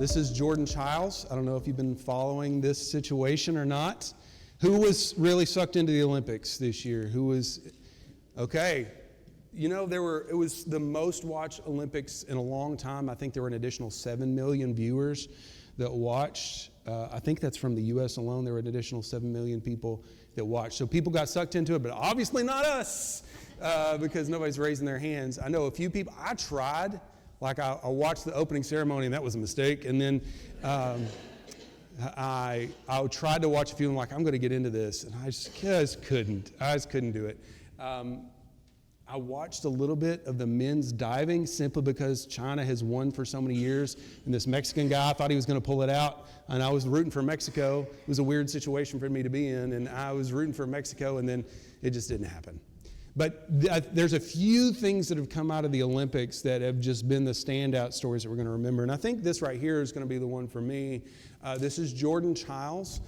This is Jordan Childs. I don't know if you've been following this situation or not. Who was really sucked into the Olympics this year? Who was, okay. You know, it was the most watched Olympics in a long time. I think there were an additional 7 million viewers that watched. I think that's from the U.S. alone. There were an additional 7 million people that watched. So people got sucked into it, but obviously not us because nobody's raising their hands. I know a few people. I tried. Like I watched the opening ceremony, and that was a mistake. And then I tried to watch a few, and I'm like, I'm going to get into this. And I just couldn't. I just couldn't do it. I watched a little bit of the men's diving simply because China has won for so many years. And this Mexican guy, I thought he was going to pull it out. And I was rooting for Mexico. It was a weird situation for me to be in. And I was rooting for Mexico, and then it just didn't happen. But there's a few things that have come out of the Olympics that have just been the standout stories that we're going to remember. And I think this right here is going to be the one for me. This is Jordan Childs.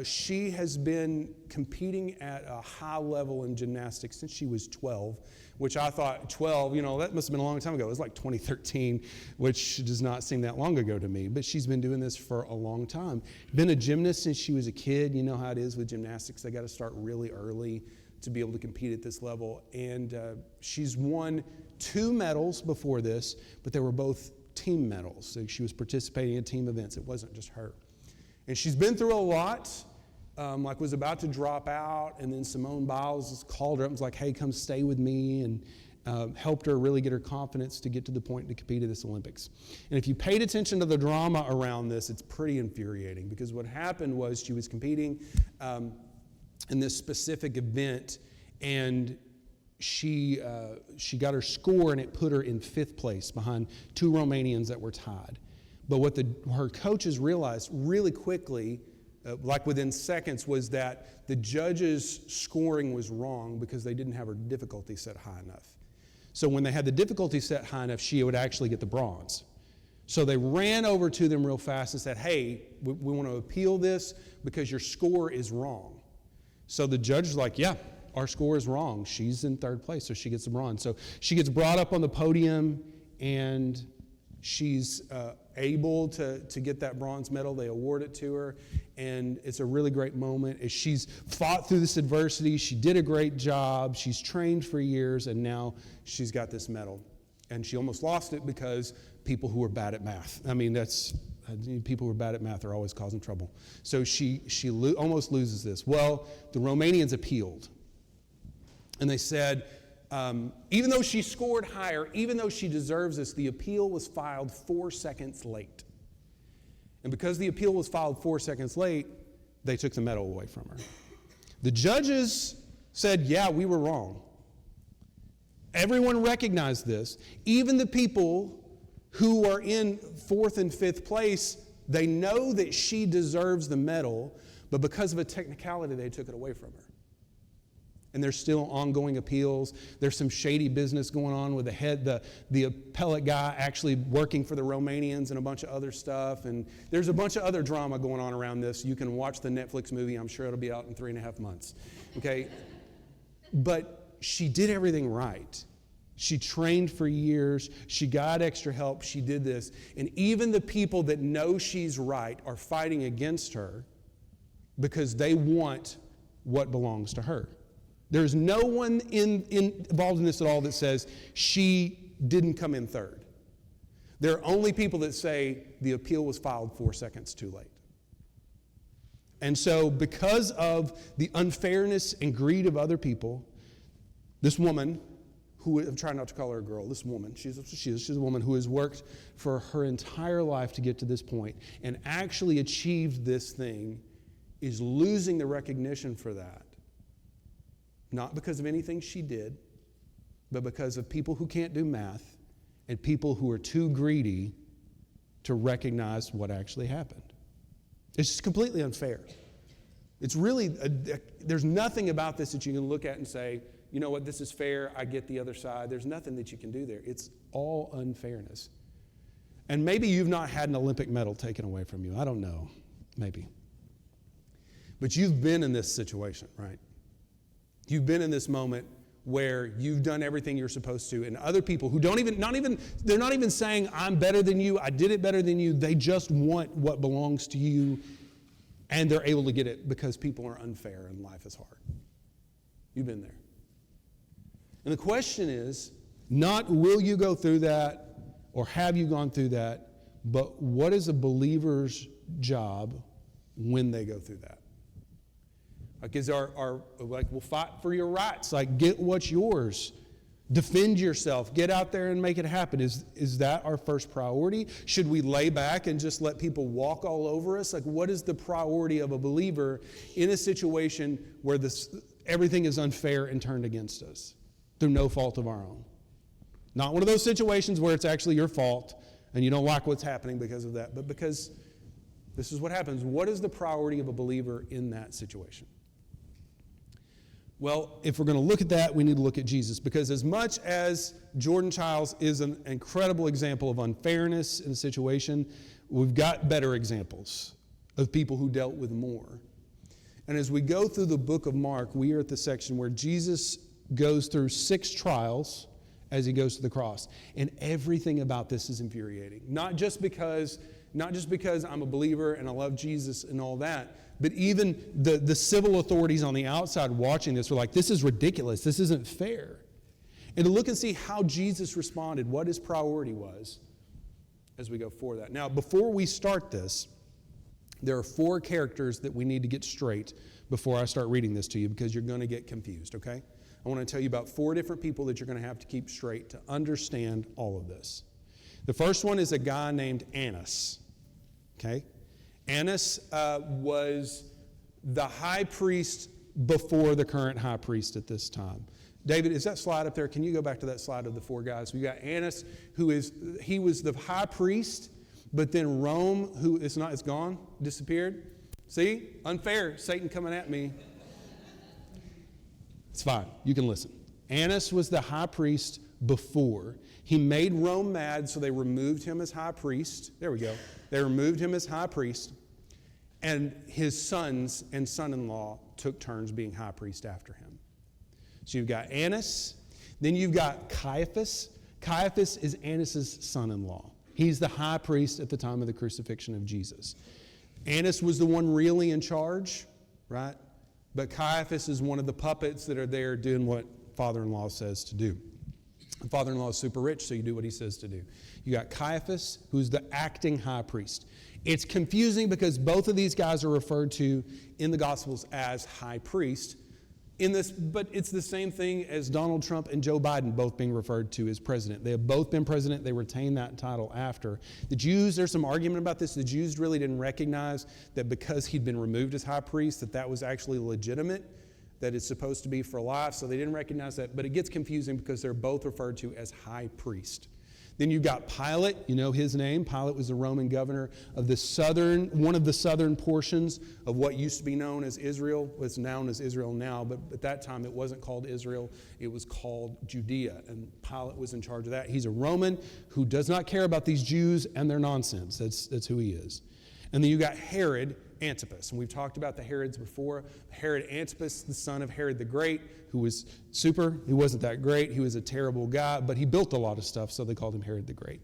She has been competing at a high level in gymnastics since she was 12, which I thought 12, that must have been a long time ago. It was like 2013, which does not seem that long ago to me. But she's been doing this for a long time. Been a gymnast since she was a kid. You know how it is with gymnastics. They got to start really early to be able to compete at this level. And she's won 2 medals before this, but they were both team medals. So she was participating in team events. It wasn't just her. And she's been through a lot, was about to drop out, and then Simone Biles called her up and was like, hey, come stay with me, and helped her really get her confidence to get to the point to compete at this Olympics. And if you paid attention to the drama around this, it's pretty infuriating, because what happened was she was competing in this specific event, and she got her score, and it put her in 5th place behind 2 Romanians that were tied. But what her coaches realized really quickly, like within seconds, was that the judges' scoring was wrong because they didn't have her difficulty set high enough. So when they had the difficulty set high enough, she would actually get the bronze. So they ran over to them real fast and said, hey, we want to appeal this because your score is wrong. So the judge was like, yeah, our score is wrong. She's in 3rd place, so she gets the bronze. So she gets brought up on the podium, and she's able to get that bronze medal. They award it to her, and it's a really great moment. As she's fought through this adversity, she did a great job. She's trained for years, and now she's got this medal. And she almost lost it because people who are bad at math. I mean, people who are bad at math are always causing trouble. So she almost loses this. Well, the Romanians appealed. And they said, even though she scored higher, even though she deserves this, the appeal was filed 4 seconds late. And because the appeal was filed 4 seconds late, they took the medal away from her. The judges said, yeah, we were wrong. Everyone recognized this. Even the people who are in 4th and 5th place, they know that she deserves the medal, but because of a technicality, they took it away from her. And there's still ongoing appeals. There's some shady business going on with the appellate guy actually working for the Romanians and a bunch of other stuff. And there's a bunch of other drama going on around this. You can watch the Netflix movie. I'm sure it'll be out in 3.5 months. Okay? But she did everything right. She trained for years. She got extra help. She did this. And even the people that know she's right are fighting against her because they want what belongs to her. There's no one involved in this at all that says she didn't come in 3rd. There are only people that say the appeal was filed 4 seconds too late. And so because of the unfairness and greed of other people, this woman, who I'm trying not to call her a girl, this woman, she's a woman who has worked for her entire life to get to this point and actually achieved this thing, is losing the recognition for that. Not because of anything she did, but because of people who can't do math and people who are too greedy to recognize what actually happened. It's just completely unfair. It's really, there's nothing about this that you can look at and say, you know what, this is fair, I get the other side. There's nothing that you can do there. It's all unfairness. And maybe you've not had an Olympic medal taken away from you. I don't know. Maybe. But you've been in this situation, right? You've been in this moment where you've done everything you're supposed to, and other people who they're not even saying, I'm better than you, I did it better than you, they just want what belongs to you, and they're able to get it because people are unfair and life is hard. You've been there. And the question is, not will you go through that, or have you gone through that, but what is a believer's job when they go through that? Like, we'll fight for your rights. Like, get what's yours. Defend yourself. Get out there and make it happen. Is that our first priority? Should we lay back and just let people walk all over us? Like, what is the priority of a believer in a situation where everything is unfair and turned against us through no fault of our own? Not one of those situations where it's actually your fault and you don't like what's happening because of that, but because this is what happens. What is the priority of a believer in that situation? Well, if we're going to look at that, we need to look at Jesus, because as much as Jordan Childs is an incredible example of unfairness in a situation, we've got better examples of people who dealt with more. And as we go through the book of Mark, we are at the section where Jesus goes through 6 trials as he goes to the cross. And everything about this is infuriating. Not just because I'm a believer and I love Jesus and all that, but even the civil authorities on the outside watching this were like, this is ridiculous. This isn't fair. And to look and see how Jesus responded, what his priority was as we go forward that. Now, before we start this, there are 4 characters that we need to get straight before I start reading this to you, because you're going to get confused, okay? I want to tell you about 4 different people that you're going to have to keep straight to understand all of this. The first one is a guy named Annas, okay? Annas was the high priest before the current high priest at this time. David, is that slide up there? Can you go back to that slide of the 4 guys? We got Annas, he was the high priest, but then Rome, it's gone, disappeared. See? Unfair. Satan coming at me. It's fine. You can listen. Annas was the high priest before. He made Rome mad, so they removed him as high priest. There we go. They removed him as high priest, and his sons and son-in-law took turns being high priest after him. So you've got Annas, then you've got Caiaphas. Caiaphas is Annas' son-in-law. He's the high priest at the time of the crucifixion of Jesus. Annas was the one really in charge, right? But Caiaphas is one of the puppets that are there doing what father-in-law says to do. The father-in-law is super rich, so you do what he says to do. You got Caiaphas, who's the acting high priest. It's confusing because both of these guys are referred to in the Gospels as high priest. But it's the same thing as Donald Trump and Joe Biden both being referred to as president. They have both been president. They retain that title after. The Jews, there's some argument about this. The Jews really didn't recognize that because he'd been removed as high priest, that was actually legitimate, that it's supposed to be for life. So they didn't recognize that. But it gets confusing because they're both referred to as high priest. Then you've got Pilate, you know his name. Pilate was the Roman governor of one of the southern portions of what used to be known as Israel. It's known as Israel now, but at that time it wasn't called Israel. It was called Judea, and Pilate was in charge of that. He's a Roman who does not care about these Jews and their nonsense. That's who he is. And then you got Herod Antipas, and we've talked about the Herods before. Herod Antipas, the son of Herod the Great, who was he wasn't that great, he was a terrible guy, but he built a lot of stuff, so they called him Herod the Great.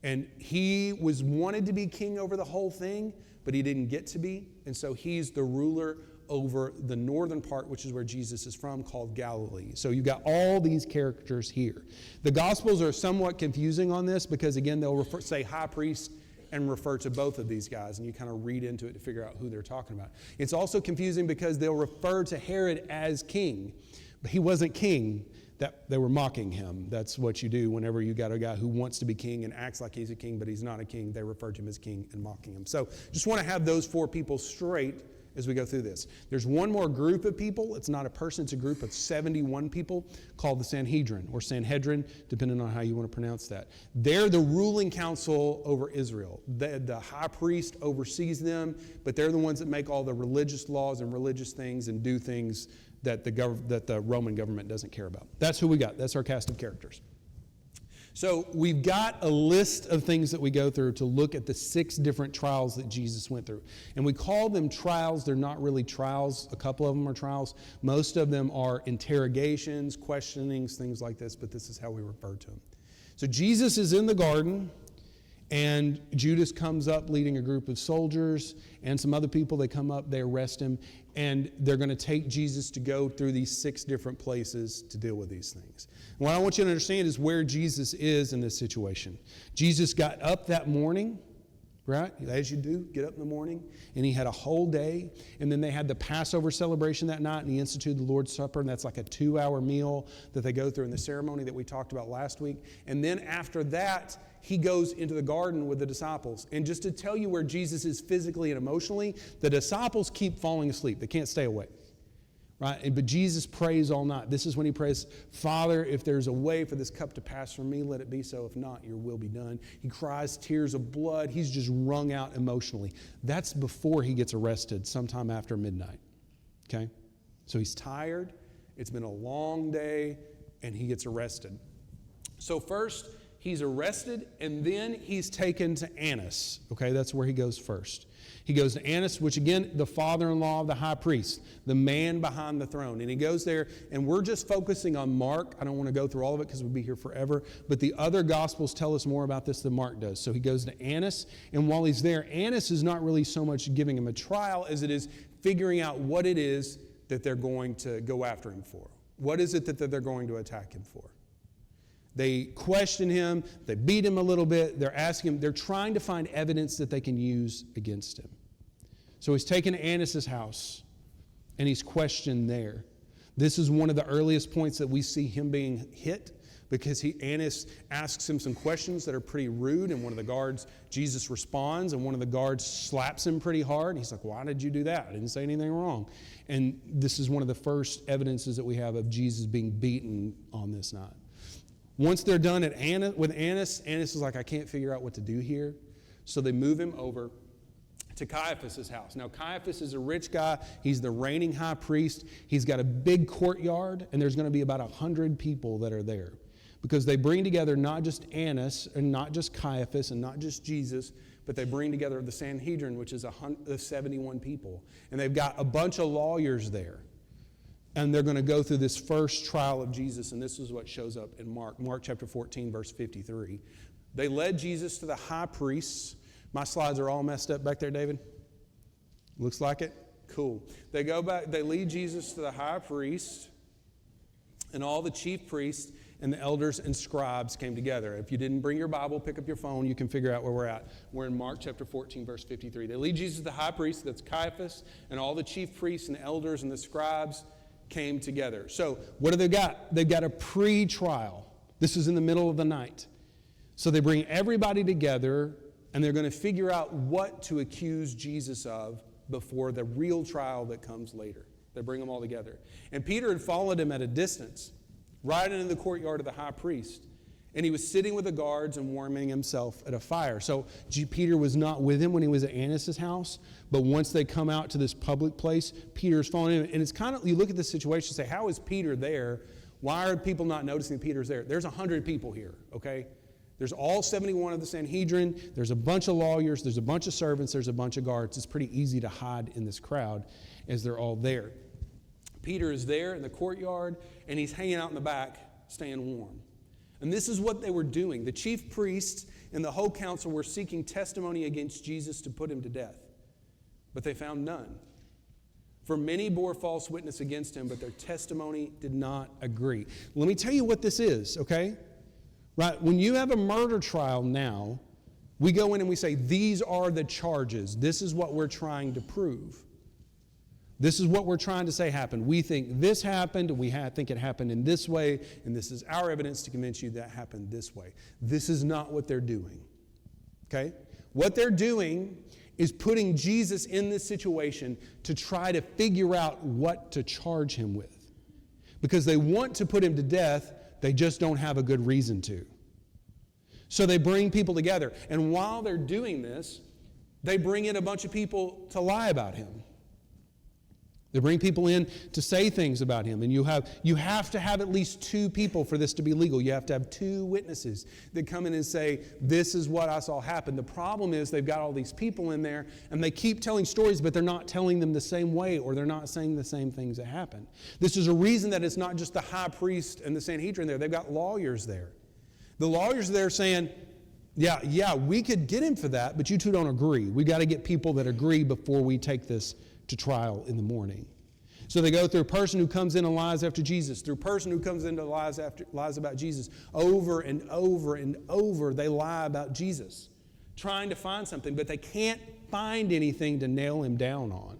And he wanted to be king over the whole thing, but he didn't get to be, and so he's the ruler over the northern part, which is where Jesus is from, called Galilee. So you've got all these characters here. The Gospels are somewhat confusing on this because, again, they'll say high priest and refer to both of these guys, and you kind of read into it to figure out who they're talking about. It's also confusing because they'll refer to Herod as king, but he wasn't king. That they were mocking him. That's what you do whenever you got a guy who wants to be king and acts like he's a king, but he's not a king. They refer to him as king and mocking him. So just want to have those 4 people straight as we go through this. There's one more group of people. It's not a person. It's a group of 71 people called the Sanhedrin, or Sanhedrin, depending on how you want to pronounce that. They're the ruling council over Israel. The high priest oversees them, but they're the ones that make all the religious laws and religious things and do things that the Roman government doesn't care about. That's who we got. That's our cast of characters. So we've got a list of things that we go through to look at the 6 different trials that Jesus went through. And we call them trials. They're not really trials. A couple of them are trials. Most of them are interrogations, questionings, things like this, but this is how we refer to them. So Jesus is in the garden, and Judas comes up leading a group of soldiers and some other people. They come up, they arrest him, and they're going to take Jesus to go through these 6 different places to deal with these things. And what I want you to understand is where Jesus is in this situation. Jesus got up that morning, right? As you do, get up in the morning. And he had a whole day. And then they had the Passover celebration that night, and he instituted the Lord's Supper, and that's like a 2-hour meal that they go through in the ceremony that we talked about last week. And then after that, he goes into the garden with the disciples. And just to tell you where Jesus is physically and emotionally, the disciples keep falling asleep. They can't stay awake. Right? But Jesus prays all night. This is when he prays, Father, if there's a way for this cup to pass from me, let it be so. If not, your will be done. He cries tears of blood. He's just wrung out emotionally. That's before he gets arrested sometime after midnight. Okay? So he's tired. It's been a long day, and he gets arrested. So first, he's arrested, and then he's taken to Annas. Okay, that's where he goes first. He goes to Annas, which again, the father-in-law of the high priest, the man behind the throne. And he goes there, and we're just focusing on Mark. I don't want to go through all of it because we'll be here forever. But the other Gospels tell us more about this than Mark does. So he goes to Annas, and while he's there, Annas is not really so much giving him a trial as it is figuring out what it is that they're going to go after him for. What is it that they're going to attack him for? They question him, they beat him a little bit, they're asking him, they're trying to find evidence that they can use against him. So he's taken to Annas' house, and he's questioned there. This is one of the earliest points that we see him being hit, because Annas asks him some questions that are pretty rude, and one of the guards, Jesus responds, and one of the guards slaps him pretty hard. And he's like, why did you do that? I didn't say anything wrong. And this is one of the first evidences that we have of Jesus being beaten on this night. Once they're done with Annas, Annas is like, I can't figure out what to do here. So they move him over to Caiaphas' house. Now, Caiaphas is a rich guy. He's the reigning high priest. He's got a big courtyard, and there's going to be about 100 people that are there. Because they bring together not just Annas, and not just Caiaphas, and not just Jesus, but they bring together the Sanhedrin, which is 71 people. And they've got a bunch of lawyers there. And they're going to go through this first trial of Jesus, and this is what shows up in Mark chapter 14, verse 53. They led Jesus to the high priests. My slides are all messed up back there, David? Looks like it? Cool. They go back, they lead Jesus to the high priest, and all the chief priests and the elders and scribes came together. If you didn't bring your Bible, pick up your phone, you can figure out where we're at. We're in Mark chapter 14, verse 53. They lead Jesus to the high priest, that's Caiaphas, and all the chief priests and the elders and the scribes came together. So what do they got? They've got a pre-trial. This is in the middle of the night. So they bring everybody together, and they're going to figure out what to accuse Jesus of before the real trial that comes later. They bring them all together. And Peter had followed him at a distance, right into the courtyard of the high priest. And he was sitting with the guards and warming himself at a fire. So Peter was not with him when he was at Annas' house. But once they come out to this public place, Peter's following him. And it's kind of, you look at this situation and say, how is Peter there? Why are people not noticing Peter's there? There's 100 people here, okay? There's all 71 of the Sanhedrin. There's a bunch of lawyers. There's a bunch of servants. There's a bunch of guards. It's pretty easy to hide in this crowd as they're all there. Peter is there in the courtyard, and he's hanging out in the back, staying warm. And this is what they were doing. The chief priests and the whole council were seeking testimony against Jesus to put him to death. But they found none. For many bore false witness against him, but their testimony did not agree. Let me tell you what this is, okay? Right? When you have a murder trial now, we go in and we say, these are the charges. This is what we're trying to prove. This is what we're trying to say happened. We think this happened, we think it happened in this way, and this is our evidence to convince you that happened this way. This is not what they're doing. Okay? What they're doing is putting Jesus in this situation to try to figure out what to charge him with. Because they want to put him to death, they just don't have a good reason to. So they bring people together. And while they're doing this, they bring in a bunch of people to lie about him. They bring people in to say things about him. And you have to have at least 2 people for this to be legal. You have to have 2 witnesses that come in and say, this is what I saw happen. The problem is they've got all these people in there, and they keep telling stories, but they're not telling them the same way, or they're not saying the same things that happen. This is a reason that it's not just the high priest and the Sanhedrin there. They've got lawyers there. The lawyers there saying, yeah, we could get him for that, but you 2 don't agree. We got to get people that agree before we take this to trial in the morning. So they go through a person who comes in and lies after Jesus, through a person who comes in and lies about Jesus. Over and over and over, they lie about Jesus, trying to find something, but they can't find anything to nail him down on.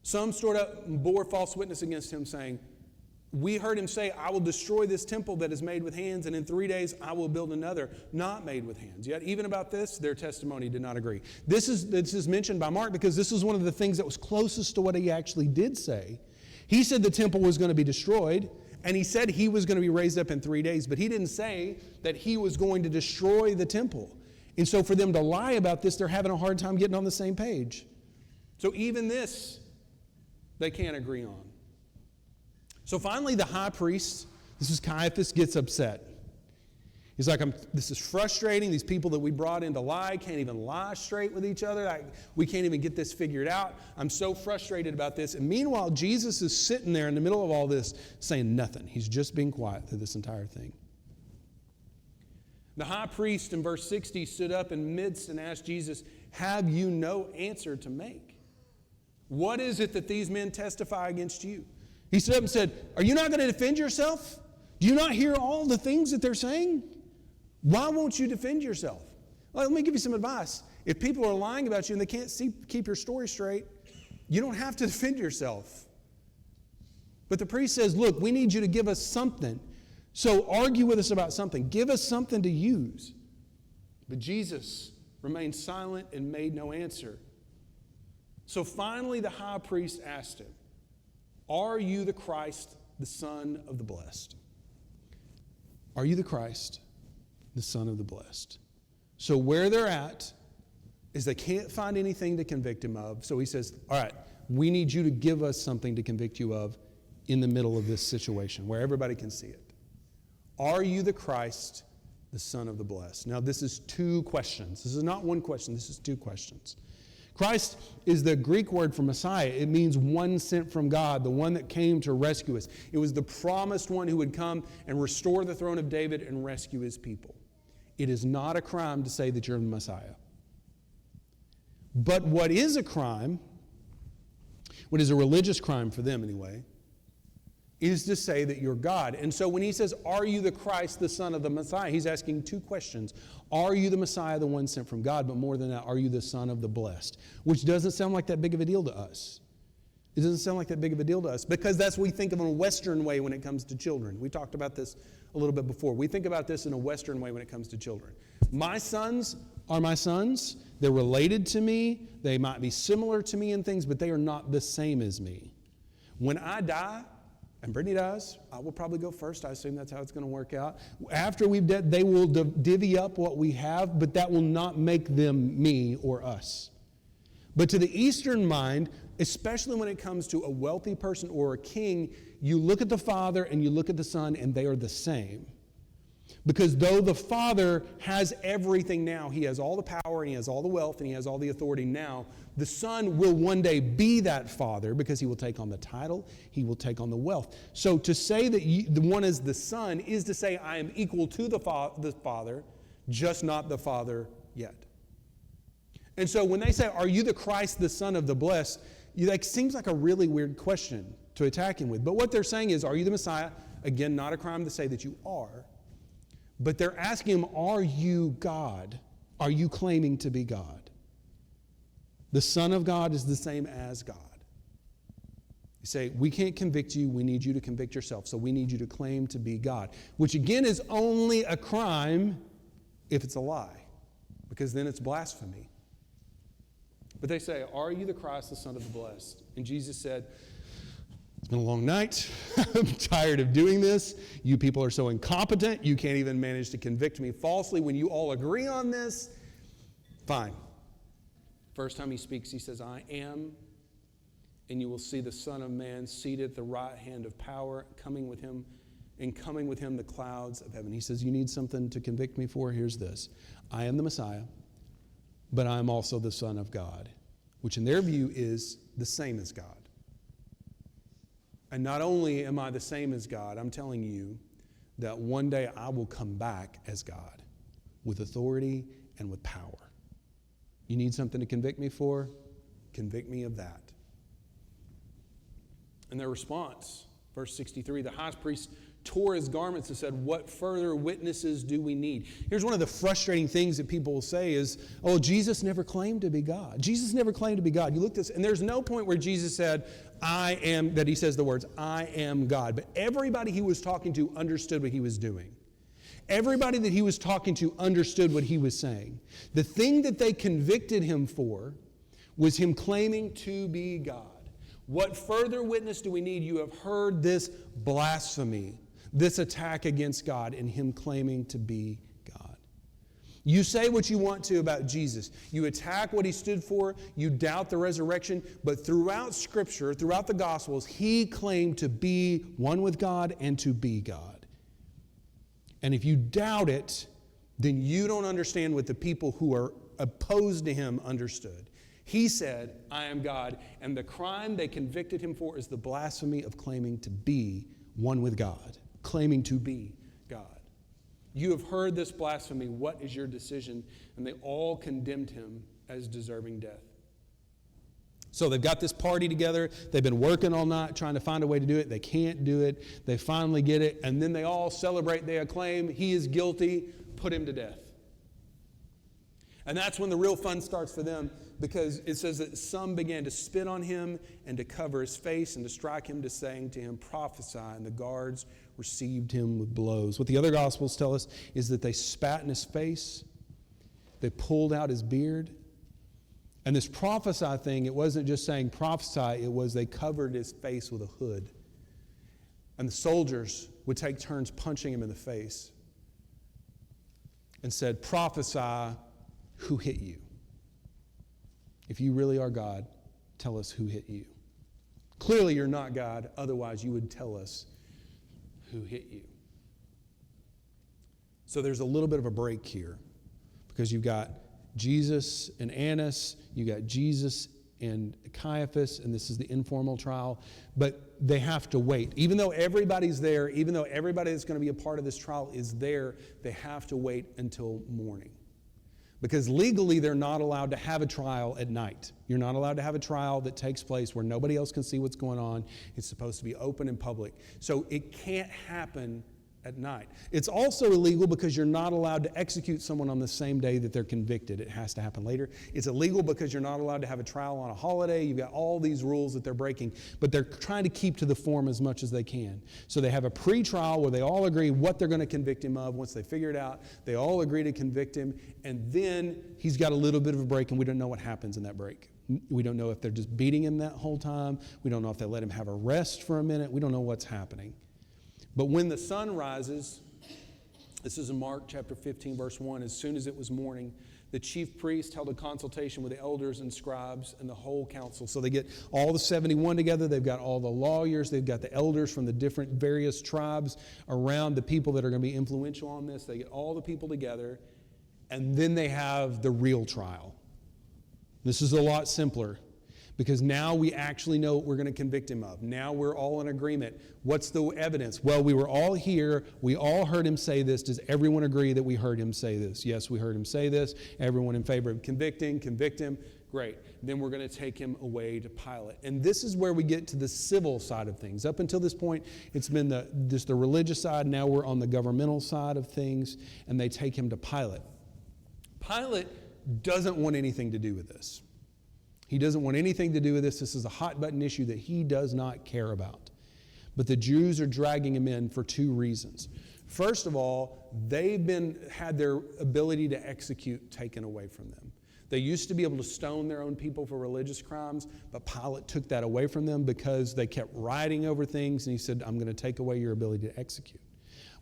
Some stored up and bore false witness against him, saying, we heard him say, I will destroy this temple that is made with hands, and in 3 days I will build another not made with hands. Yet even about this, their testimony did not agree. This is mentioned by Mark because this is one of the things that was closest to what he actually did say. He said the temple was going to be destroyed, and he said he was going to be raised up in 3 days, but he didn't say that he was going to destroy the temple. And so for them to lie about this, they're having a hard time getting on the same page. So even this, they can't agree on. So finally, the high priest, this is Caiaphas, gets upset. He's like, this is frustrating. These people that we brought in to lie can't even lie straight with each other. We can't even get this figured out. I'm so frustrated about this. And meanwhile, Jesus is sitting there in the middle of all this saying nothing. He's just being quiet through this entire thing. The high priest in verse 60 stood up in midst and asked Jesus, have you no answer to make? What is it that these men testify against you? He stood up and said, are you not going to defend yourself? Do you not hear all the things that they're saying? Why won't you defend yourself? Well, let me give you some advice. If people are lying about you and they can't keep your story straight, you don't have to defend yourself. But the priest says, look, we need you to give us something. So argue with us about something. Give us something to use. But Jesus remained silent and made no answer. So finally the high priest asked him, are you the Christ, the Son of the Blessed? Are you the Christ, the Son of the Blessed? So where they're at is they can't find anything to convict him of. So he says, all right, we need you to give us something to convict you of in the middle of this situation where everybody can see it. Are you the Christ, the Son of the Blessed? Now this is 2 questions. This is not 1 question. This is 2 questions. Christ is the Greek word for Messiah. It means one sent from God, the one that came to rescue us. It was the promised one who would come and restore the throne of David and rescue his people. It is not a crime to say that you're the Messiah. But what is a crime, what is a religious crime for them anyway, is to say that you're God. And so when he says, are you the Christ, the Son of the Messiah, he's asking 2 questions. Are you the Messiah, the one sent from God? But more than that, are you the Son of the Blessed? Which doesn't sound like that big of a deal to us. It doesn't sound like that big of a deal to us because that's what we think of in a Western way when it comes to children. We talked about this a little bit before. We think about this in a Western way when it comes to children. My sons are my sons. They're related to me. They might be similar to me in things, but they are not the same as me. When I die, and Brittany dies, I will probably go first. I assume that's how it's going to work out. After we've dead, they will divvy up what we have, but that will not make them me or us. But to the Eastern mind, especially when it comes to a wealthy person or a king, you look at the Father and you look at the Son, and they are the same. Because though the Father has everything now, he has all the power, and he has all the wealth, and he has all the authority now, the Son will one day be that Father because he will take on the title, he will take on the wealth. So to say that the one is the Son is to say I am equal to the Father, just not the Father yet. And so when they say, are you the Christ, the Son of the Blessed, that seems like a really weird question to attack him with. But what they're saying is, are you the Messiah? Again, not a crime to say that you are. But they're asking him, are you God? Are you claiming to be God? The Son of God is the same as God. You say, we can't convict you. We need you to convict yourself. So we need you to claim to be God. Which again is only a crime if it's a lie. Because then it's blasphemy. But they say, are you the Christ, the Son of the Blessed? And Jesus said, it's been a long night. I'm tired of doing this. You people are so incompetent. You can't even manage to convict me falsely when you all agree on this. Fine. First time he speaks, he says, I am, and you will see the Son of Man seated at the right hand of power, coming with him the clouds of heaven. He says, you need something to convict me for? Here's this. I am the Messiah, but I am also the Son of God, which in their view is the same as God. And not only am I the same as God, I'm telling you that one day I will come back as God with authority and with power. You need something to convict me for? Convict me of that. And their response, verse 63, the high priest tore his garments and said, what further witnesses do we need? Here's one of the frustrating things that people will say is, oh, Jesus never claimed to be God. Jesus never claimed to be God. You look at this, and there's no point where Jesus said, I am, that he says the words, I am God. But everybody he was talking to understood what he was doing. Everybody that he was talking to understood what he was saying. The thing that they convicted him for was him claiming to be God. What further witness do we need? You have heard this blasphemy, this attack against God, and him claiming to be God. You say what you want to about Jesus. You attack what he stood for. You doubt the resurrection. But throughout Scripture, throughout the Gospels, he claimed to be one with God and to be God. And if you doubt it, then you don't understand what the people who are opposed to him understood. He said, I am God, and the crime they convicted him for is the blasphemy of claiming to be one with God, claiming to be God. You have heard this blasphemy. What is your decision? And they all condemned him as deserving death. So they've got this party together. They've been working all night trying to find a way to do it. They can't do it. They finally get it. And then they all celebrate. They acclaim. He is guilty. Put him to death. And that's when the real fun starts for them, because it says that some began to spit on him and to cover his face and to strike him, to saying to him, prophesy. And the guards received him with blows. What the other Gospels tell us is that they spat in his face. They pulled out his beard. And this prophesy thing, it wasn't just saying prophesy, it was they covered his face with a hood. And the soldiers would take turns punching him in the face and said, prophesy, who hit you? If you really are God, tell us who hit you. Clearly you're not God, otherwise you would tell us who hit you. So there's a little bit of a break here, because you've got Jesus and Annas, you got Jesus and Caiaphas, and this is the informal trial, but they have to wait. Even though everybody's there, even though everybody that's going to be a part of this trial is there, they have to wait until morning. Because legally, they're not allowed to have a trial at night. You're not allowed to have a trial that takes place where nobody else can see what's going on. It's supposed to be open and public. So it can't happen at night. It's also illegal because you're not allowed to execute someone on the same day that they're convicted. It has to happen later. It's illegal because you're not allowed to have a trial on a holiday. You've got all these rules that they're breaking, but they're trying to keep to the form as much as they can. So they have a pre-trial where they all agree what they're going to convict him of. Once they figure it out, they all agree to convict him, and then he's got a little bit of a break, and we don't know what happens in that break. We don't know if they're just beating him that whole time. We don't know if they let him have a rest for a minute. We don't know what's happening. But when the sun rises, this is in Mark chapter 15, verse 1, as soon as it was morning, the chief priest held a consultation with the elders and scribes and the whole council. So they get all the 71 together. They've got all the lawyers. They've got the elders from the different various tribes around, the people that are going to be influential on this. They get all the people together, and then they have the real trial. This is a lot simpler, because now we actually know what we're going to convict him of. Now we're all in agreement. What's the evidence? Well, we were all here. We all heard him say this. Does everyone agree that we heard him say this? Yes, we heard him say this. Everyone in favor of convicting, convict him. Great. Then we're going to take him away to Pilate. And this is where we get to the civil side of things. Up until this point, it's been just the religious side. Now we're on the governmental side of things, and they take him to Pilate. Pilate doesn't want anything to do with this. He doesn't want anything to do with this. This is a hot-button issue that he does not care about. But the Jews are dragging him in for two reasons. First of all, they've had their ability to execute taken away from them. They used to be able to stone their own people for religious crimes, but Pilate took that away from them because they kept rioting over things, and he said, I'm going to take away your ability to execute.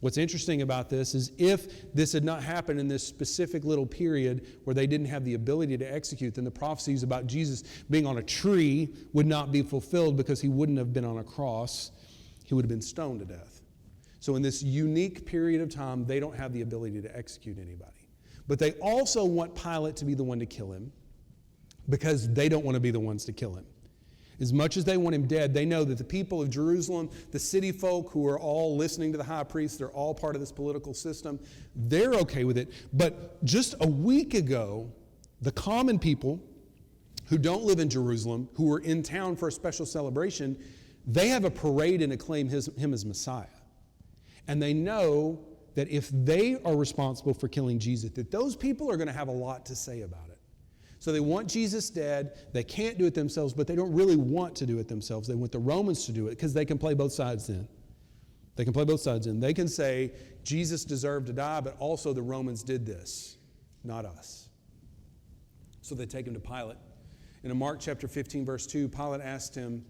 What's interesting about this is if this had not happened in this specific little period where they didn't have the ability to execute, then the prophecies about Jesus being on a tree would not be fulfilled because he wouldn't have been on a cross. He would have been stoned to death. So in this unique period of time, they don't have the ability to execute anybody. But they also want Pilate to be the one to kill him because they don't want to be the ones to kill him. As much as they want him dead, they know that the people of Jerusalem, the city folk who are all listening to the high priest, they're all part of this political system, they're okay with it. But just a week ago, the common people who don't live in Jerusalem, who were in town for a special celebration, they have a parade and acclaim him as Messiah. And they know that if they are responsible for killing Jesus, that those people are going to have a lot to say about it. So they want Jesus dead. They can't do it themselves, but they don't really want to do it themselves. They want the Romans to do it because they can play both sides then. They can play both sides in. They can say Jesus deserved to die, but also the Romans did this, not us. So they take him to Pilate. And in Mark chapter 15, verse 2, Pilate asked him,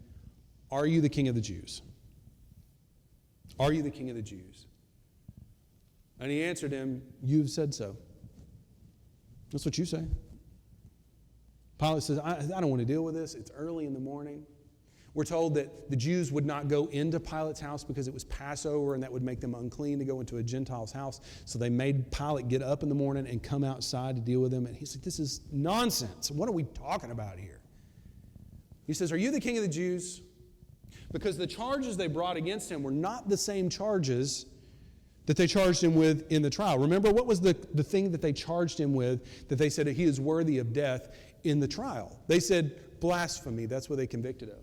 "Are you the king of the Jews? Are you the king of the Jews?" And he answered him, "You've said so." That's what you say. Pilate says, I don't want to deal with this. It's early in the morning. We're told that the Jews would not go into Pilate's house because it was Passover and that would make them unclean to go into a Gentile's house. So they made Pilate get up in the morning and come outside to deal with him. And he's like, this is nonsense. What are we talking about here? He says, "Are you the king of the Jews?" Because the charges they brought against him were not the same charges that they charged him with in the trial. Remember, what was the thing that they charged him with that they said he is worthy of death in the trial? They said blasphemy. That's what they convicted of.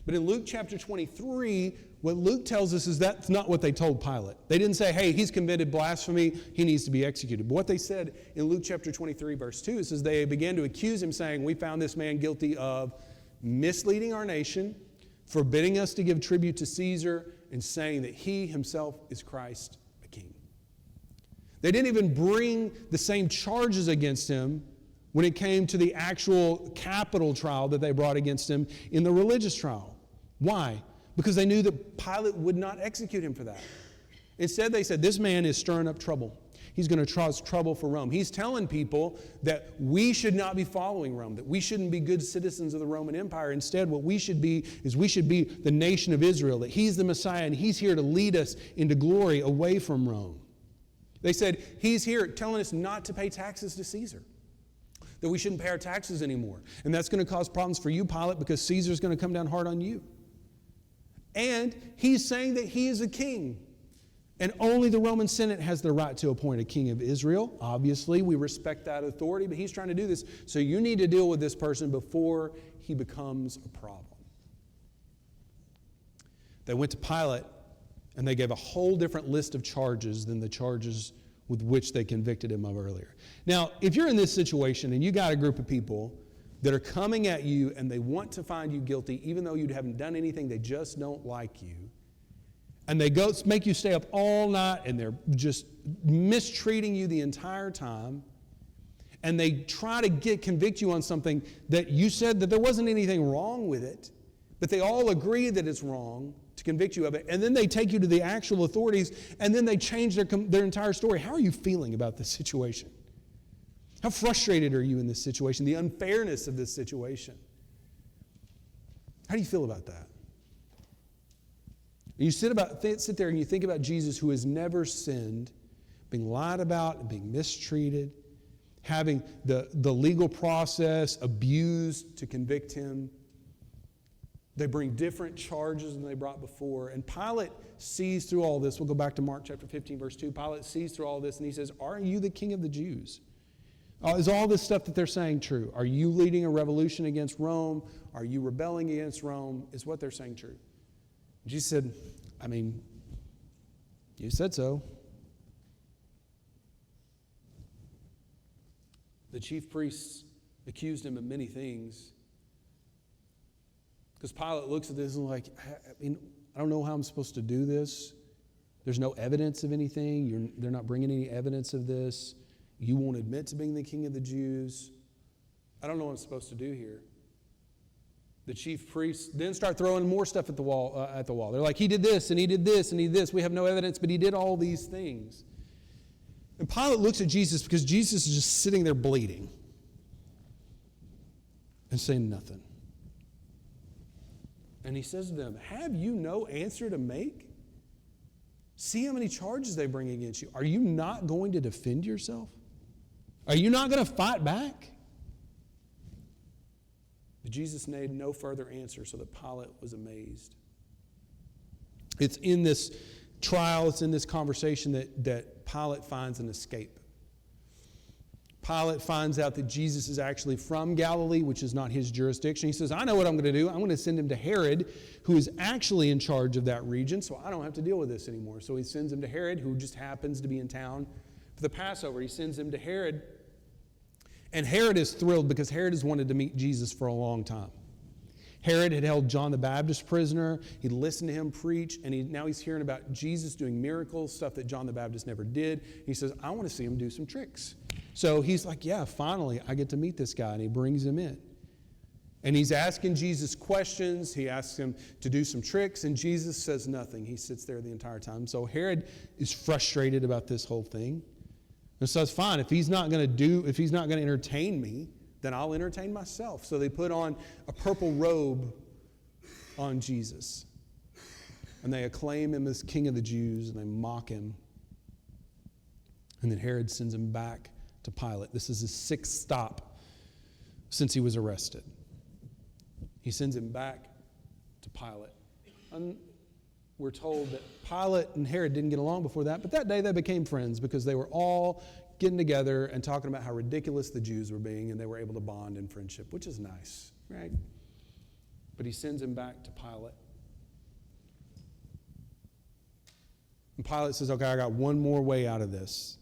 But in Luke chapter 23, what Luke tells us is that's not what they told Pilate. They didn't say, hey, he's committed blasphemy, he needs to be executed. But what they said in Luke chapter 23, verse 2, is they began to accuse him, saying, we found this man guilty of misleading our nation, forbidding us to give tribute to Caesar, and saying that he himself is Christ, a king. They didn't even bring the same charges against him when it came to the actual capital trial that they brought against him in the religious trial. Why? Because they knew that Pilate would not execute him for that. Instead, they said, this man is stirring up trouble. He's going to cause trouble for Rome. He's telling people that we should not be following Rome, that we shouldn't be good citizens of the Roman Empire. Instead, what we should be is we should be the nation of Israel, that he's the Messiah and he's here to lead us into glory away from Rome. They said, he's here telling us not to pay taxes to Caesar, that we shouldn't pay our taxes anymore. And that's going to cause problems for you, Pilate, because Caesar's going to come down hard on you. And he's saying that he is a king. And only the Roman Senate has the right to appoint a king of Israel. Obviously, we respect that authority, but he's trying to do this. So you need to deal with this person before he becomes a problem. They went to Pilate, and they gave a whole different list of charges than the charges with which they convicted him of earlier. Now, if you're in this situation and you got a group of people that are coming at you and they want to find you guilty, even though you haven't done anything, they just don't like you, and they go make you stay up all night and they're just mistreating you the entire time, and they try to convict you on something that you said that there wasn't anything wrong with it, but they all agree that it's wrong to convict you of it, and then they take you to the actual authorities, and then they change their entire story. How are you feeling about this situation? How frustrated are you in this situation? The unfairness of this situation. How do you feel about that? You sit there and you think about Jesus, who has never sinned, being lied about and being mistreated, having the legal process abused to convict him. They bring different charges than they brought before. And Pilate sees through all this. We'll go back to Mark chapter 15, verse 2. Pilate sees through all this and he says, are you the king of the Jews? Is all this stuff that they're saying true? Are you leading a revolution against Rome? Are you rebelling against Rome? Is what they're saying true? Jesus said, you said so. The chief priests accused him of many things. Because Pilate looks at this and like, I don't know how I'm supposed to do this. There's no evidence of anything. They're not bringing any evidence of this. You won't admit to being the king of the Jews. I don't know what I'm supposed to do here. The chief priests then start throwing more stuff at the wall. They're like, he did this, and he did this, and he did this. We have no evidence, but he did all these things. And Pilate looks at Jesus because Jesus is just sitting there bleeding and saying nothing. And he says to them, have you no answer to make? See how many charges they bring against you. Are you not going to defend yourself? Are you not going to fight back? But Jesus made no further answer, so that Pilate was amazed. It's in this trial, it's in this conversation that Pilate finds an escape. Pilate finds out that Jesus is actually from Galilee, which is not his jurisdiction. He says, I know what I'm going to do. I'm going to send him to Herod, who is actually in charge of that region, so I don't have to deal with this anymore. So he sends him to Herod, who just happens to be in town for the Passover. He sends him to Herod, and Herod is thrilled because Herod has wanted to meet Jesus for a long time. Herod had held John the Baptist prisoner. He listened to him preach, and now he's hearing about Jesus doing miracles, stuff that John the Baptist never did. He says, I want to see him do some tricks. So he's like, yeah, finally, I get to meet this guy, and he brings him in. And he's asking Jesus questions. He asks him to do some tricks, and Jesus says nothing. He sits there the entire time. So Herod is frustrated about this whole thing. And so it's fine. If he's not going to entertain me, then I'll entertain myself. So they put on a purple robe on Jesus. And they acclaim him as King of the Jews, and they mock him. And then Herod sends him back to Pilate. This is his 6th stop since he was arrested. He sends him back to Pilate. And we're told that Pilate and Herod didn't get along before that, but that day they became friends because they were all getting together and talking about how ridiculous the Jews were being, and they were able to bond in friendship, which is nice, right? But he sends him back to Pilate. And Pilate says, okay, I got one more way out of this.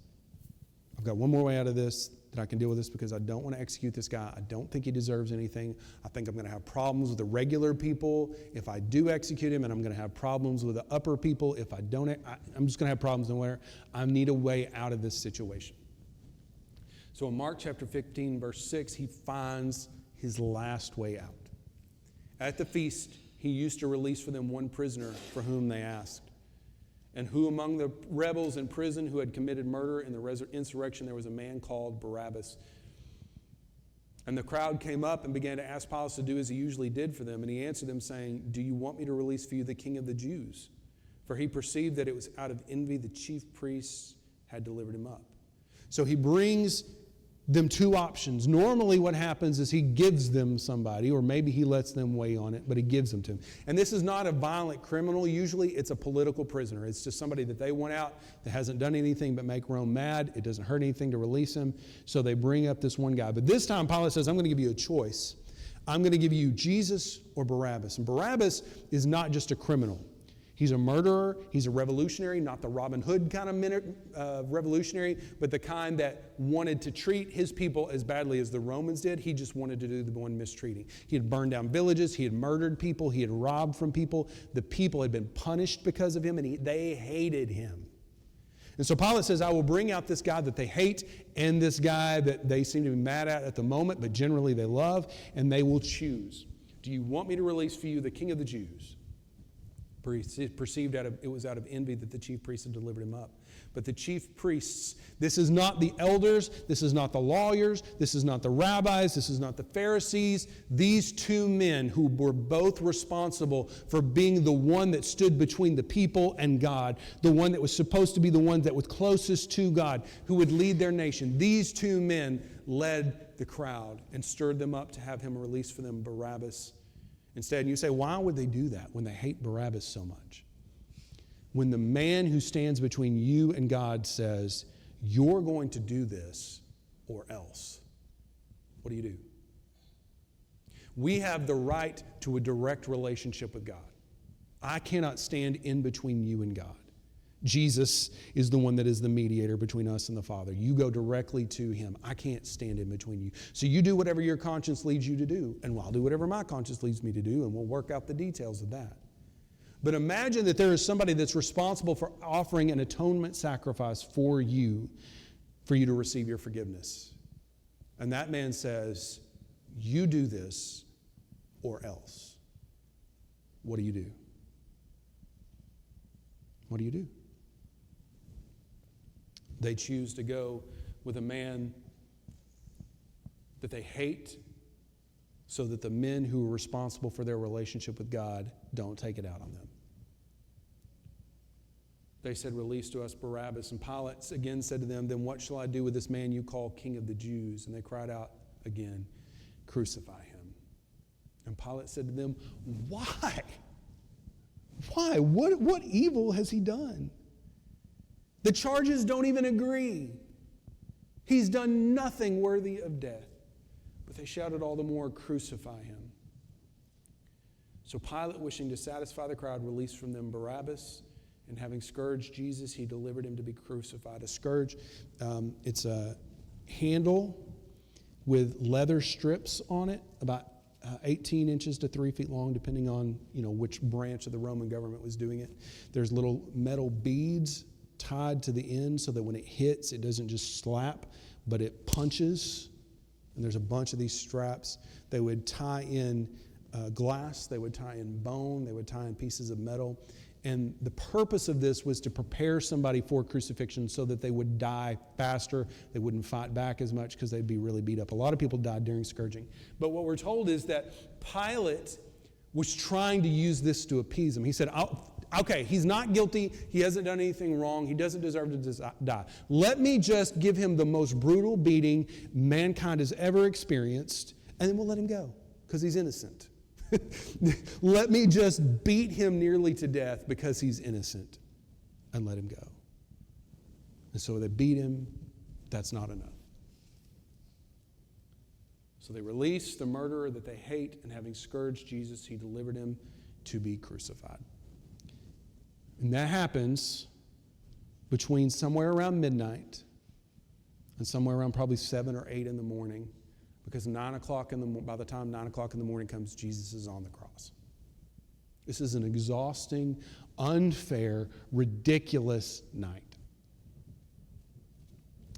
I've got one more way out of this that I can deal with this because I don't want to execute this guy. I don't think he deserves anything. I think I'm going to have problems with the regular people if I do execute him, and I'm going to have problems with the upper people if I don't. I'm just going to have problems nowhere. I need a way out of this situation. So in Mark chapter 15, verse 6, he finds his last way out. At the feast, he used to release for them one prisoner for whom they asked. And who among the rebels in prison who had committed murder in the insurrection, there was a man called Barabbas. And the crowd came up and began to ask Pilate to do as he usually did for them. And he answered them, saying, do you want me to release for you the King of the Jews? For he perceived that it was out of envy the chief priests had delivered him up. So he brings them two options. Normally what happens is he gives them somebody, or maybe he lets them weigh on it, but he gives them to him. And this is not a violent criminal. Usually it's a political prisoner. It's just somebody that they want out that hasn't done anything but make Rome mad. It doesn't hurt anything to release him. So they bring up this one guy. But this time Pilate says, I'm going to give you a choice. I'm going to give you Jesus or Barabbas. And Barabbas is not just a criminal. He's a murderer. He's a revolutionary, not the Robin Hood kind of revolutionary, but the kind that wanted to treat his people as badly as the Romans did. He just wanted to do the one mistreating. He had burned down villages. He had murdered people. He had robbed from people. The people had been punished because of him, and they hated him. And so Pilate says, I will bring out this guy that they hate and this guy that they seem to be mad at the moment, but generally they love, and they will choose. Do you want me to release for you the King of the Jews? Perceived it was out of envy that the chief priests had delivered him up. But the chief priests, this is not the elders, this is not the lawyers, this is not the rabbis, this is not the Pharisees. These two men who were both responsible for being the one that stood between the people and God, the one that was supposed to be the one that was closest to God, who would lead their nation. These two men led the crowd and stirred them up to have him release for them Barabbas instead. And you say, why would they do that when they hate Barabbas so much? When the man who stands between you and God says, you're going to do this or else, what do? We have the right to a direct relationship with God. I cannot stand in between you and God. Jesus is the one that is the mediator between us and the Father. You go directly to him. I can't stand in between you. So you do whatever your conscience leads you to do, and I'll do whatever my conscience leads me to do, and we'll work out the details of that. But imagine that there is somebody that's responsible for offering an atonement sacrifice for you to receive your forgiveness. And that man says, you do this or else. What do you do? What do you do? They choose to go with a man that they hate so that the men who are responsible for their relationship with God don't take it out on them. They said, "Release to us Barabbas." And Pilate again said to them, "Then what shall I do with this man you call King of the Jews?" And they cried out again, "Crucify him." And Pilate said to them, "Why? Why? What evil has he done? The charges don't even agree. He's done nothing worthy of death." But they shouted all the more, "Crucify him." So Pilate, wishing to satisfy the crowd, released from them Barabbas, and having scourged Jesus, he delivered him to be crucified. A scourge, it's a handle with leather strips on it, about 18 inches to 3 feet long, depending on which branch of the Roman government was doing it. There's little metal beads tied to the end so that when it hits, it doesn't just slap, but it punches. And there's a bunch of these straps. They would tie in glass, they would tie in bone, they would tie in pieces of metal. And the purpose of this was to prepare somebody for crucifixion so that they would die faster. They wouldn't fight back as much because they'd be really beat up. A lot of people died during scourging. But what we're told is that Pilate was trying to use this to appease him. He said, "Okay, he's not guilty. He hasn't done anything wrong. He doesn't deserve to die. Let me just give him the most brutal beating mankind has ever experienced, and then we'll let him go because he's innocent. Let me just beat him nearly to death because he's innocent and let him go." And so they beat him. That's not enough. So they released the murderer that they hate, and having scourged Jesus, he delivered him to be crucified. And that happens between somewhere around midnight and somewhere around probably 7 or 8 in the morning. Because by the time 9 o'clock in the morning comes, Jesus is on the cross. This is an exhausting, unfair, ridiculous night.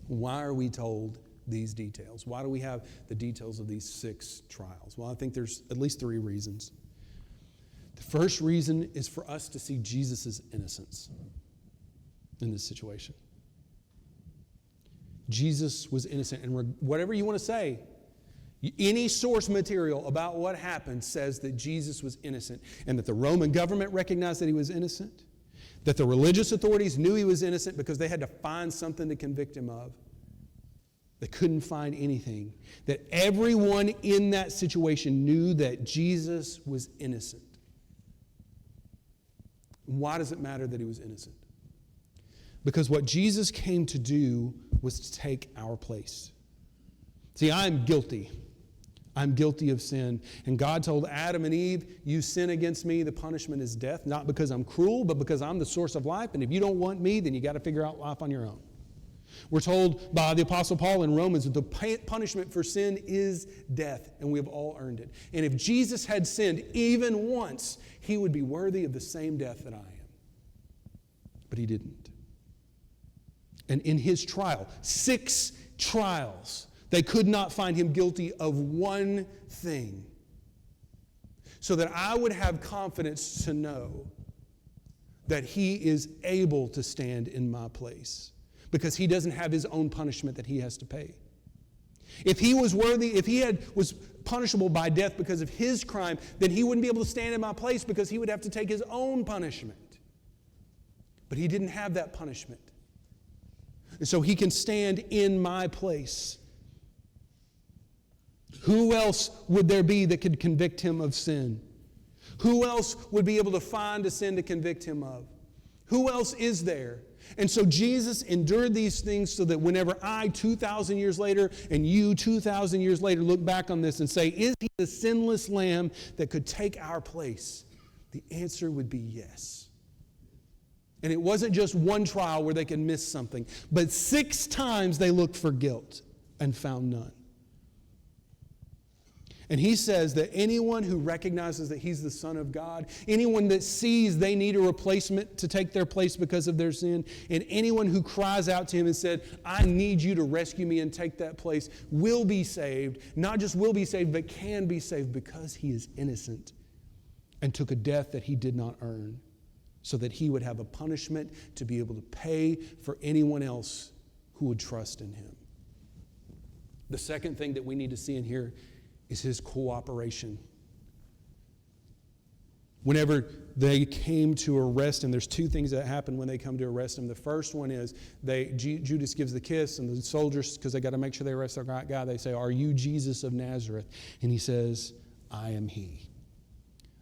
Why are we told these details? Why do we have the details of these 6 trials? Well, I think there's at least 3 reasons. The first reason is for us to see Jesus' innocence in this situation. Jesus was innocent. And whatever you want to say, any source material about what happened says that Jesus was innocent, and that the Roman government recognized that he was innocent, that the religious authorities knew he was innocent because they had to find something to convict him of. They couldn't find anything. That everyone in that situation knew that Jesus was innocent. Why does it matter that he was innocent? Because what Jesus came to do was to take our place. See, I'm guilty. I'm guilty of sin. And God told Adam and Eve, "You sin against me, the punishment is death." Not because I'm cruel, but because I'm the source of life. And if you don't want me, then you got to figure out life on your own. We're told by the Apostle Paul in Romans that the punishment for sin is death, and we have all earned it. And if Jesus had sinned even once, he would be worthy of the same death that I am. But he didn't. And in his trial, 6 trials, they could not find him guilty of one thing. So that I would have confidence to know that he is able to stand in my place. Because he doesn't have his own punishment that he has to pay. If he was worthy, if he was punishable by death because of his crime, then he wouldn't be able to stand in my place because he would have to take his own punishment. But he didn't have that punishment. And so he can stand in my place. Who else would there be that could convict him of sin? Who else would be able to find a sin to convict him of? Who else is there? And so Jesus endured these things so that whenever I, 2,000 years later, and you, 2,000 years later, look back on this and say, is he the sinless lamb that could take our place? The answer would be yes. And it wasn't just one trial where they could miss something, but 6 times they looked for guilt and found none. And he says that anyone who recognizes that he's the Son of God, anyone that sees they need a replacement to take their place because of their sin, and anyone who cries out to him and said, I need you to rescue me and take that place, will be saved. Not just will be saved, but can be saved because he is innocent and took a death that he did not earn, so that he would have a punishment to be able to pay for anyone else who would trust in him. The second thing that we need to see in here is his cooperation. Whenever they came to arrest him, there's two things that happen when they come to arrest him. The first one is Judas gives the kiss, and the soldiers, because they got to make sure they arrest their guy, they say, are you Jesus of Nazareth? And he says, I am he.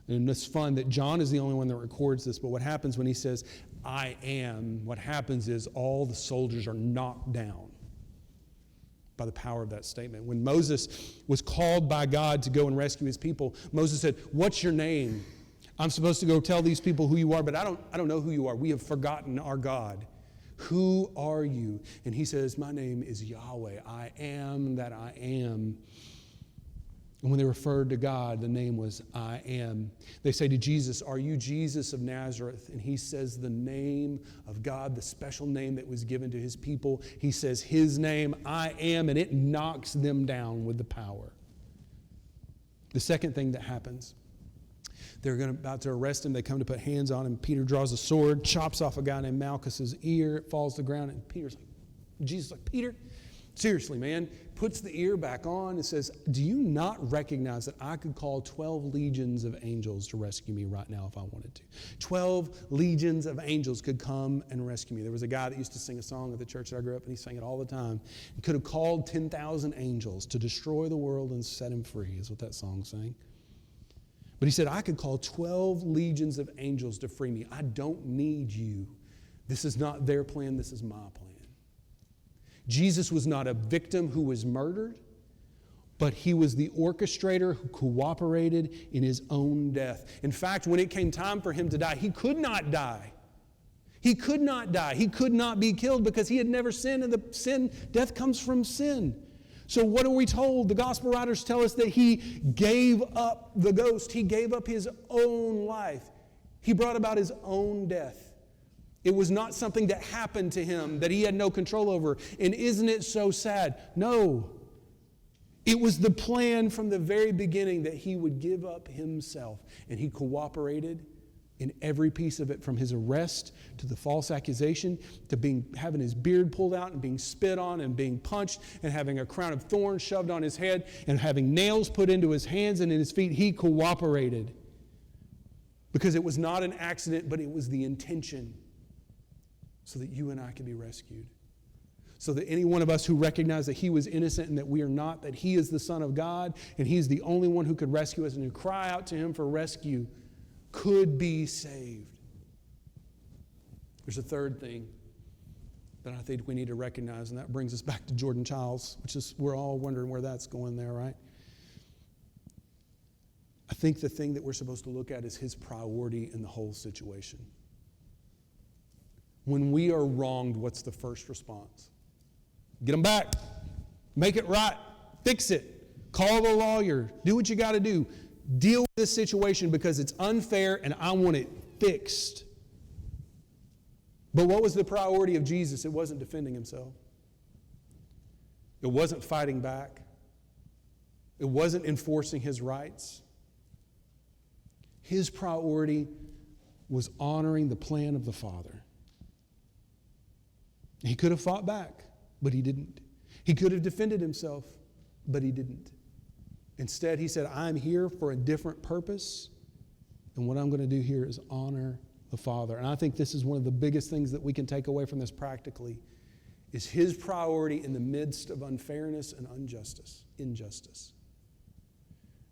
And it's fun that John is the only one that records this, but what happens when he says, I am, what happens is all the soldiers are knocked down by the power of that statement. When Moses was called by God to go and rescue his people, Moses said, what's your name? I'm supposed to go tell these people who you are, but I don't know who you are. We have forgotten our God. Who are you? And he says, my name is Yahweh. I am that I am. And when they referred to God, the name was I am. They say to Jesus, are you Jesus of Nazareth? And he says the name of God, the special name that was given to his people. He says his name, I am, and it knocks them down with the power. The second thing that happens, they're about to arrest him. They come to put hands on him. Peter draws a sword, chops off a guy named Malchus's ear. It falls to the ground, and Jesus is like, Peter, seriously, man, puts the ear back on and says, do you not recognize that I could call 12 legions of angels to rescue me right now if I wanted to? 12 legions of angels could come and rescue me. There was a guy that used to sing a song at the church that I grew up, and he sang it all the time. He could have called 10,000 angels to destroy the world and set him free, is what that song sang. But he said, I could call 12 legions of angels to free me. I don't need you. This is not their plan. This is my plan. Jesus was not a victim who was murdered, but he was the orchestrator who cooperated in his own death. In fact, when it came time for him to die, he could not die. He could not die. He could not be killed because he had never sinned, and death comes from sin. So what are we told? The gospel writers tell us that he gave up the ghost. He gave up his own life. He brought about his own death. It was not something that happened to him that he had no control over. And isn't it so sad? No. It was the plan from the very beginning that he would give up himself. And he cooperated in every piece of it, from his arrest to the false accusation to having his beard pulled out and being spit on and being punched and having a crown of thorns shoved on his head and having nails put into his hands and in his feet. He cooperated because it was not an accident, but it was the intention, so that you and I could be rescued. So that any one of us who recognize that he was innocent and that we are not, that he is the Son of God and he's the only one who could rescue us and who cry out to him for rescue, could be saved. There's a third thing that I think we need to recognize, and that brings us back to Jordan Childs, which is, we're all wondering where that's going there, right? I think the thing that we're supposed to look at is his priority in the whole situation. When we are wronged, what's the first response? Get them back. Make it right. Fix it. Call the lawyer. Do what you got to do. Deal with this situation because it's unfair and I want it fixed. But what was the priority of Jesus? It wasn't defending himself. It wasn't fighting back. It wasn't enforcing his rights. His priority was honoring the plan of the Father. He could have fought back, but he didn't. He could have defended himself, but he didn't. Instead, he said, I'm here for a different purpose, and what I'm going to do here is honor the Father. And I think this is one of the biggest things that we can take away from this practically, is his priority in the midst of unfairness and injustice.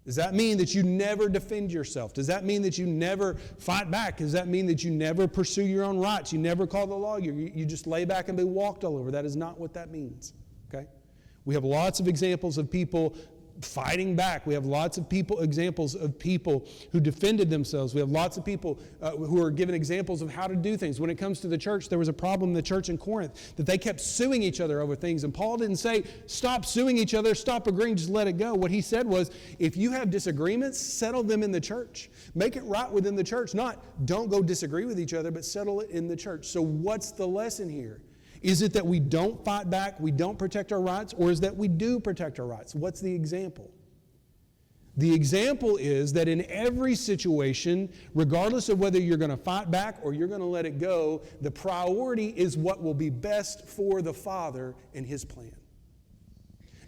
Does that mean that you never defend yourself? Does that mean that you never fight back? Does that mean that you never pursue your own rights? You never call the lawyer? You just lay back and be walked all over? That is not what that means, okay? We have lots of examples of people fighting back. We have lots of examples of people who defended themselves. We have lots of people who are given examples of how to do things. When it comes to the church, there was a problem in the church in Corinth that they kept suing each other over things. And Paul didn't say, stop suing each other, stop agreeing, just let it go. What he said was, if you have disagreements, settle them in the church. Make it right within the church. Not, don't go disagree with each other, but settle it in the church. So what's the lesson here? Is it that we don't fight back, we don't protect our rights, or is that we do protect our rights? What's the example? The example is that in every situation, regardless of whether you're going to fight back or you're going to let it go, the priority is what will be best for the Father and His plan.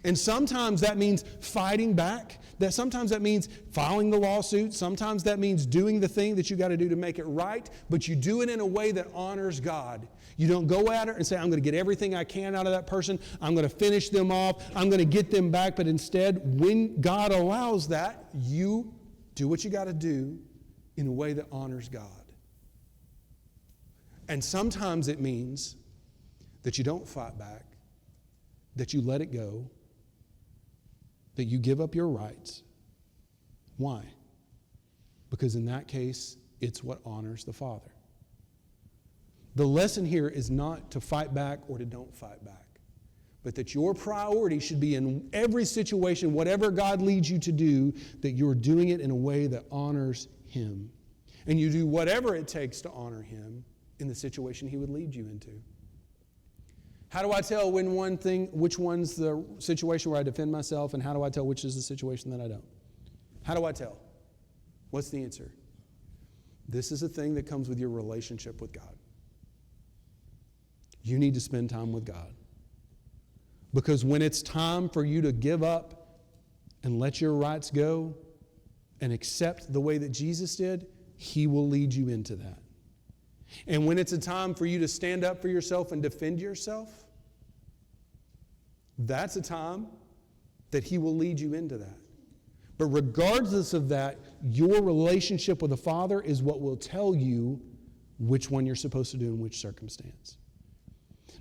And sometimes that means fighting back. Sometimes that means filing the lawsuit. Sometimes that means doing the thing that you got to do to make it right, but you do it in a way that honors God. You don't go at it and say, I'm going to get everything I can out of that person. I'm going to finish them off. I'm going to get them back. But instead, when God allows that, you do what you got to do in a way that honors God. And sometimes it means that you don't fight back, that you let it go, that you give up your rights. Why? Because in that case, it's what honors the Father. The lesson here is not to fight back or to don't fight back, but that your priority should be in every situation, whatever God leads you to do, that you're doing it in a way that honors Him. And you do whatever it takes to honor Him in the situation He would lead you into. How do I tell which one's the situation where I defend myself, and how do I tell which is the situation that I don't? How do I tell? What's the answer? This is a thing that comes with your relationship with God. You need to spend time with God. Because when it's time for you to give up and let your rights go and accept the way that Jesus did, He will lead you into that. And when it's a time for you to stand up for yourself and defend yourself, that's a time that He will lead you into that. But regardless of that, your relationship with the Father is what will tell you which one you're supposed to do in which circumstance.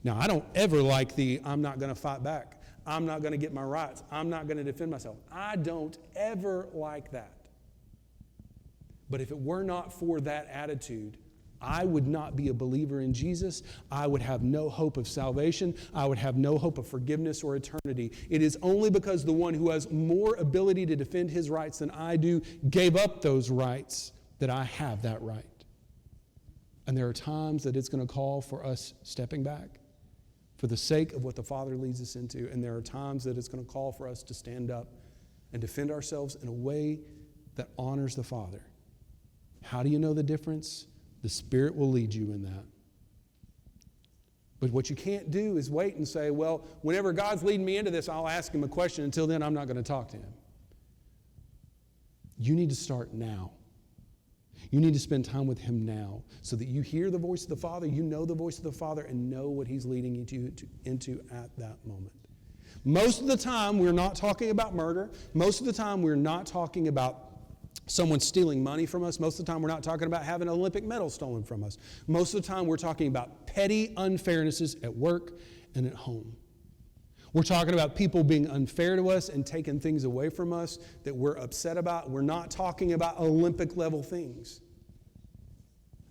Now, I don't ever like I'm not going to fight back. I'm not going to get my rights. I'm not going to defend myself. I don't ever like that. But if it were not for that attitude, I would not be a believer in Jesus. I would have no hope of salvation. I would have no hope of forgiveness or eternity. It is only because the one who has more ability to defend his rights than I do gave up those rights that I have that right. And there are times that it's going to call for us stepping back for the sake of what the Father leads us into. And there are times that it's going to call for us to stand up and defend ourselves in a way that honors the Father. How do you know the difference? The Spirit will lead you in that. But what you can't do is wait and say, well, whenever God's leading me into this, I'll ask Him a question. Until then, I'm not going to talk to Him. You need to start now. You need to spend time with Him now so that you hear the voice of the Father, you know the voice of the Father, and know what He's leading you into at that moment. Most of the time, we're not talking about murder. Most of the time, we're not talking about someone stealing money from us. Most of the time, we're not talking about having an Olympic medal stolen from us. Most of the time, we're talking about petty unfairnesses at work and at home. We're talking about people being unfair to us and taking things away from us that we're upset about. We're not talking about Olympic level things.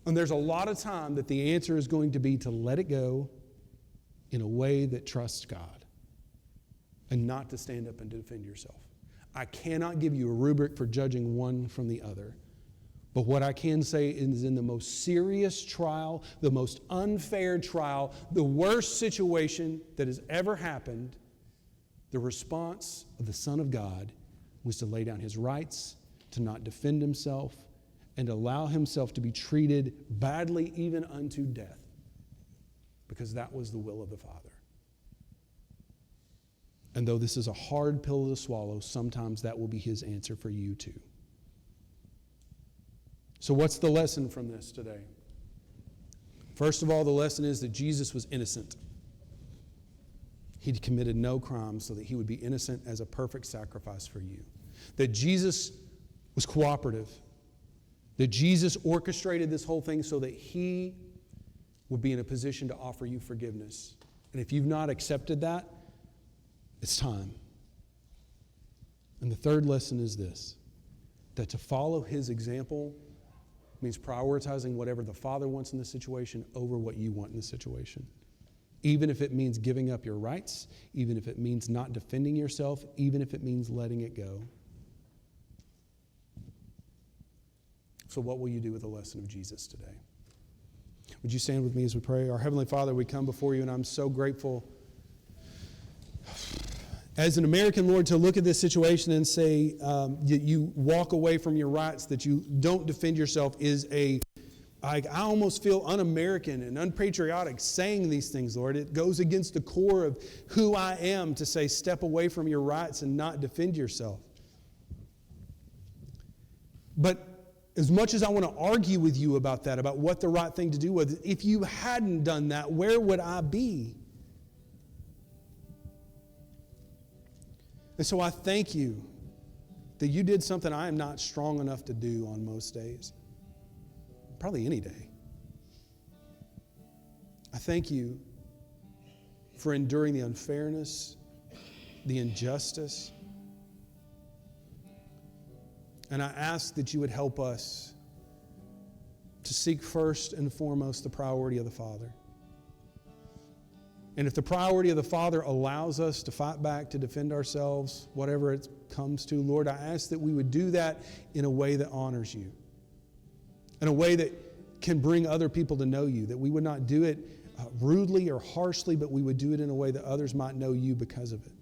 And there's a lot of time that the answer is going to be to let it go in a way that trusts God and not to stand up and defend yourself. I cannot give you a rubric for judging one from the other. But what I can say is in the most serious trial, the most unfair trial, the worst situation that has ever happened, the response of the Son of God was to lay down His rights, to not defend Himself, and allow Himself to be treated badly even unto death, because that was the will of the Father. And though this is a hard pill to swallow, sometimes that will be His answer for you too. So what's the lesson from this today? First of all, the lesson is that Jesus was innocent. He committed no crime so that He would be innocent as a perfect sacrifice for you. That Jesus was cooperative. That Jesus orchestrated this whole thing so that He would be in a position to offer you forgiveness. And if you've not accepted that, it's time. And the third lesson is this, that to follow his example means prioritizing whatever the Father wants in the situation over what you want in the situation. Even if it means giving up your rights, even if it means not defending yourself, even if it means letting it go. So what will you do with the lesson of Jesus today? Would you stand with me as we pray? Our Heavenly Father, we come before you, and I'm so grateful as an American, Lord, to look at this situation and say you walk away from your rights, that you don't defend yourself is I almost feel un-American and unpatriotic saying these things, Lord. It goes against the core of who I am to say step away from your rights and not defend yourself. But as much as I want to argue with you about that, about what the right thing to do was, if you hadn't done that, where would I be? And so I thank you that you did something I am not strong enough to do on most days. Probably any day. I thank you for enduring the unfairness, the injustice. And I ask that you would help us to seek first and foremost the priority of the Father. And if the priority of the Father allows us to fight back, to defend ourselves, whatever it comes to, Lord, I ask that we would do that in a way that honors you. In a way that can bring other people to know you. That we would not do it rudely or harshly, but we would do it in a way that others might know you because of it.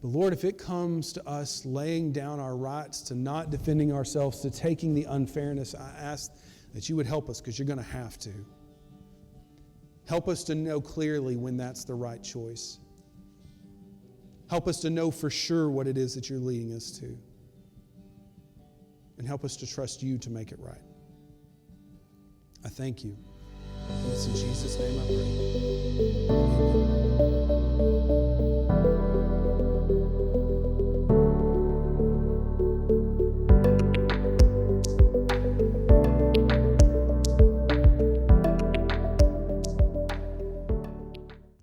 But Lord, if it comes to us laying down our rights, to not defending ourselves, to taking the unfairness, I ask that you would help us, because you're going to have to. Help us to know clearly when that's the right choice. Help us to know for sure what it is that you're leading us to. And help us to trust you to make it right. I thank you. It's in Jesus' name I pray. Amen.